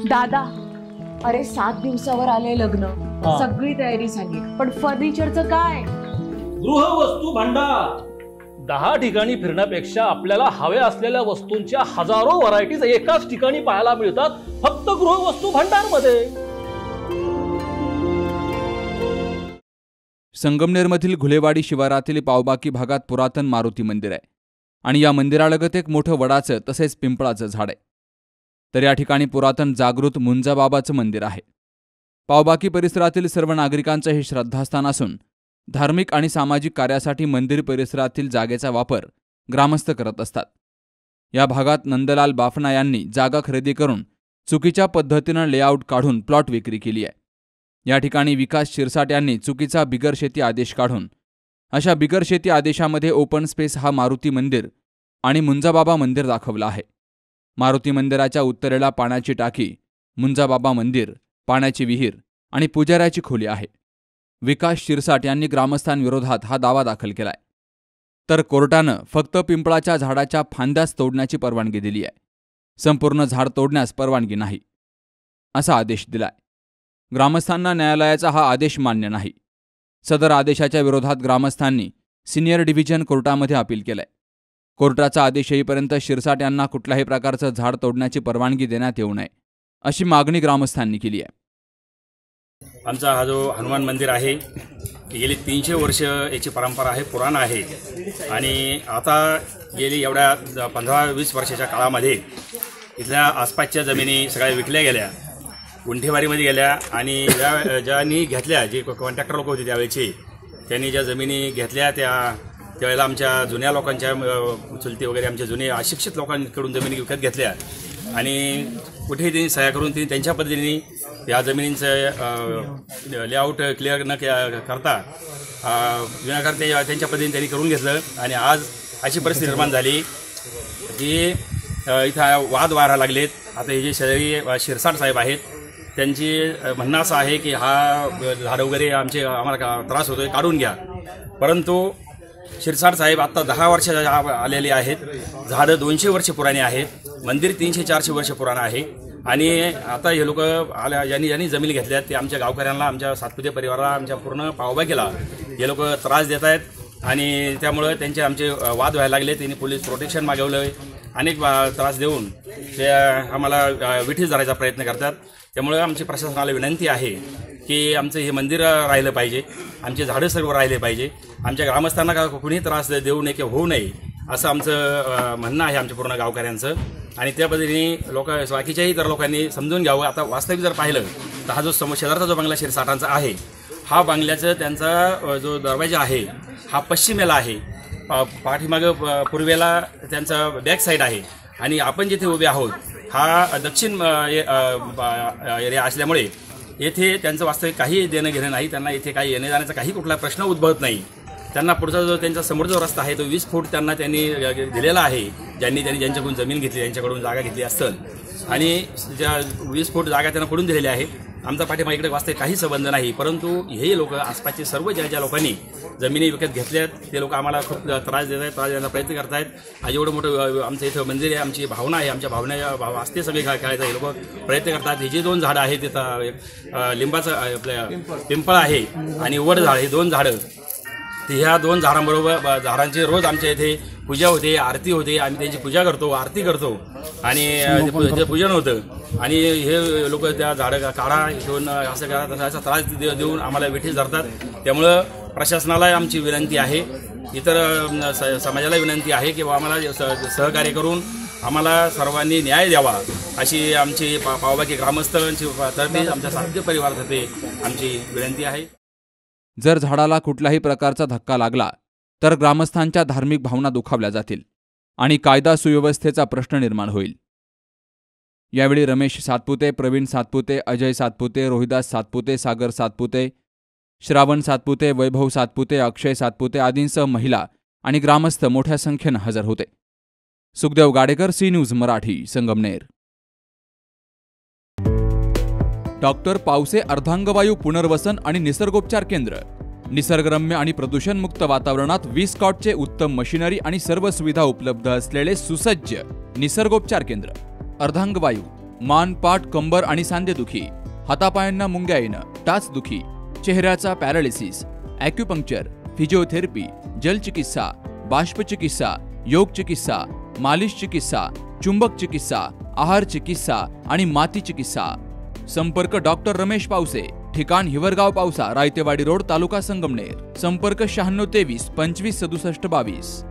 दादा, अरे 7 दिवसावर आले लग्न, सगळी तयारी झाली, पण फर्निचरचं काय? गृहवस्तू भांडार 10 ठिकाणी फिरण्यापेक्षा आपल्याला हव्या असलेल्या वस्तूंच्या हजारो व्हरायटीज एकाच ठिकाणी पाहायला मिळतात, फक्त गृहवस्तू भांडार मध्ये। संगमनेरमधील घुलेवाडी शिवारातील पावबाकी भागात पुरातन मारुती मंदिर आहे आणि या मंदिरालगत एक मोठं वडाचं तसेच पिंपळाचं झाड आहे। तर या ठिकाणी पुरातन जागृत मुंजाबाबाचं मंदिर आहे। पावबाकी परिसरातील सर्व नागरिकांचं हे श्रद्धास्थान असून धार्मिक आणि सामाजिक कार्यासाठी मंदिर परिसरातील जागेचा वापर ग्रामस्थ करत असतात। या भागात नंदलाल बाफना यांनी जागा खरेदी करून चुकीच्या पद्धतीनं लेआउट काढून प्लॉट विक्री केली आहे। या ठिकाणी विकास शिरसाट यांनी चुकीचा बिगरशेती आदेश काढून अशा बिगरशेती आदेशामध्ये ओपन स्पेस हा मारुती मंदिर आणि मुंजाबाबा मंदिर दाखवलं आहे। मारुती मंदिराच्या उत्तरेला पाण्याची टाकी, मुंजाबाबा मंदिर, पाण्याची विहीर आणि पुजाऱ्याची खोली आहे। विकास शिरसाट यांनी ग्रामस्थांविरोधात हा दावा दाखल केलाय। तर कोर्टानं फक्त पिंपळाच्या झाडाच्या फांद्याच तोडण्याची परवानगी दिली आहे, संपूर्ण झाड तोडण्यास परवानगी नाही असा आदेश दिलाय। ग्रामस्थांना न्यायालयाचा हा आदेश मान्य नाही। सदर आदेशाच्या विरोधात ग्रामस्थांनी सिनियर डिव्हिजन कोर्टामध्ये अपील केलंय। कोर्टाचा आदेश येईपर्यंत शिरसाट यांना कुठल्याही प्रकारचं झाड तोडण्याची परवानगी देण्यात येऊ नये अशी मागणी ग्रामस्थांनी केली आहे। आमचा हा जो हनुमान मंदिर आहे गेली 300 वर्ष याची परंपरा आहे, पुराण आहे आणि आता गेली एवढ्या 15-20 वर्षाच्या काळामध्ये इथल्या आसपासच्या जमिनी सगळ्या विकल्या गेल्या, गुंठेवारीमध्ये गेल्या आणि ज्यांनी घेतल्या, जे कॉन्ट्रॅक्टर लोक होते त्यावेळेचे, त्यांनी ज्या जमिनी घेतल्या त्यावेळेला आमच्या जुन्या लोकांच्या चुलते वगैरे आमच्या जुने अशिक्षित लोकांकडून जमिनी विकत घेतल्या आणि कुठेही त्यांनी सह्या करून त्यांच्या पद्धतीने या जमिनींचं लेआउट क्लिअर न करता विनाकारण त्यांच्या पद्धतीने त्यांनी करून घेतलं आणि आज अशी परिस्थिती निर्माण झाली की इथं वाद वाढायला लागलेत। आता हे जे शेजारी शिरसाट साहेब आहेत त्यांची म्हणणं असं आहे की हा झाडं वगैरे आम्हाला त्रास होतोय, काढून घ्या, परंतु शिरसाट साहेब आता 10 वर्ष आलेली आहेत, झाडं 200 वर्ष पुराणी आहेत, मंदिर 300-400 वर्ष पुराणं आहे आणि आता हे लोक ज्यांनी जमिनी घेतल्यात ते आमच्या गावकऱ्यांना, आमच्या सातपुते परिवाराला, आमच्या पूर्ण पावबाकीला हे लोक त्रास देत आहेत आणि त्यामुळं त्यांचे आमचे वाद व्हायला लागले। त्यांनी पोलीस प्रोटेक्शन मागवलं, अनेक त्रास देऊन ते आम्हाला विठीस धरायचा प्रयत्न करतात। त्यामुळे आमची प्रशासनाला विनंती आहे की आमचं हे मंदिर राहिलं पाहिजे, आमचे झाडं सर्व राहिले पाहिजे, आमच्या ग्रामस्थांना कुणीही त्रास देऊ नये किंवा होऊ नये असं आमचं म्हणणं आहे आमच्या पूर्ण गावकऱ्यांचं आणि त्या पद्धतीने बाकीच्याही इतर लोकांनी समजून घ्यावं। आता वास्तविक जर पाहिलं तर हा जो शेजारचा जो बंगला शिरसाटांचा आहे, हा बंगल्याचं त्यांचा जो दरवाजा आहे हा पश्चिमेला आहे, पाठीमागं पूर्वेला त्यांचा बॅक साईड आहे आणि आपण जिथे उभे आहोत हा दक्षिण एरिया असल्यामुळे येथे त्यांचं वास्तविक काही देणं घेणं नाही, त्यांना इथे काही येणे जाण्याचा काही कुठला प्रश्न उद्भवत नाही। त्यांना पुढचा जो त्यांचा समोर जो रस्ता आहे तो 20 फूट त्यांना त्यांनी दिलेला आहे, ज्यांच्याकडून जमीन घेतली, ज्यांच्याकडून जागा घेतली असेल आणि ज्या 20 फूट जागा त्यांना पडून दिलेल्या आहे। आमचा पाठीमागे इकडे वास्तविक काही संबंध नाही, परंतु हे लोक आसपासचे सर्व ज्या लोकांनी जमिनी विकत घेतल्यात ते लोक आम्हाला खूप त्रास देत आहेत, त्रास देण्याचा प्रयत्न करत आहेत। आज एवढं मोठं आमचं इथं मंदिर आहे, आमची भावना आहे, आमच्या भावना वास्ते सगळे खेळायचा हे लोक प्रयत्न करतात। हे जे 2 झाडं आहेत तिथं लिंबाचं आपल्या पिंपळ आहे आणि वड झाड, हे 2 झाडं, ह्या 2 झाडांबरोबर झाडांची रोज आमच्या इथे पूजा होते, आरती होते, आम्ही त्यांची पूजा करतो, आरती करतो आणि पूजन होतं आणि हे लोक त्या झाडं काढा घेऊन असं करा तसा त्रास देऊन आम्हाला विठीस धरतात। त्यामुळं प्रशासनाला आमची विनंती आहे, इतर समाजाला विनंती आहे की आम्हाला सहकार्य करून आम्हाला सर्वांनी न्याय द्यावा अशी आमची पावबाकी ग्रामस्थांची तर्फे, आमच्या साहित्य परिवारातर्फे आमची विनंती आहे। जर झाडाला कुठल्याही प्रकारचा धक्का लागला तर ग्रामस्थांच्या धार्मिक भावना दुखावल्या जातील आणि कायदा सुव्यवस्थेचा प्रश्न निर्माण होईल। यावेळी रमेश सातपुते, प्रवीण सातपुते, अजय सातपुते, रोहिदास सातपुते, सागर सातपुते, श्रावण सातपुते, वैभव सातपुते, अक्षय सातपुते आदींसह महिला आणि ग्रामस्थ मोठ्या संख्येनं हजर होते। Sukhdev Gadekar, C news Marathi, Sangamner. Doctor Pawase अर्धांगवायू पुनर्वसन आणि निसर्गोपचार केंद्र, निसर्गरम्य आणि प्रदूषणमुक्त वातावरणात 20 कॉटचे उत्तम मशिनरी आणि सर्व सुविधा उपलब्ध असलेले सुसज्ज निसर्गोपचार केंद्र। अर्धांगवायू मान, पाठ, कंबर आणि सांधेदुखी, हातापायांना मुंग्या येणं, टाचदुखी, चेहऱ्याचा पॅरालिसिस, ॲक्युपंक्चर, फिजिओथेरपी, जलचिकित्सा, बाष्पचिकित्सा, योग चिकित्सा, मालिश चिकित्सा, चुंबक चिकित्सा, आहार चिकित्सा आणि माती चिकित्सा. संपर्क डॉक्टर रमेश पावसे, ठिकाण हिवरगाव पावसा, रायतेवाडी रोड, तालुका संगमनेर. संपर्क 9623 25 67 22.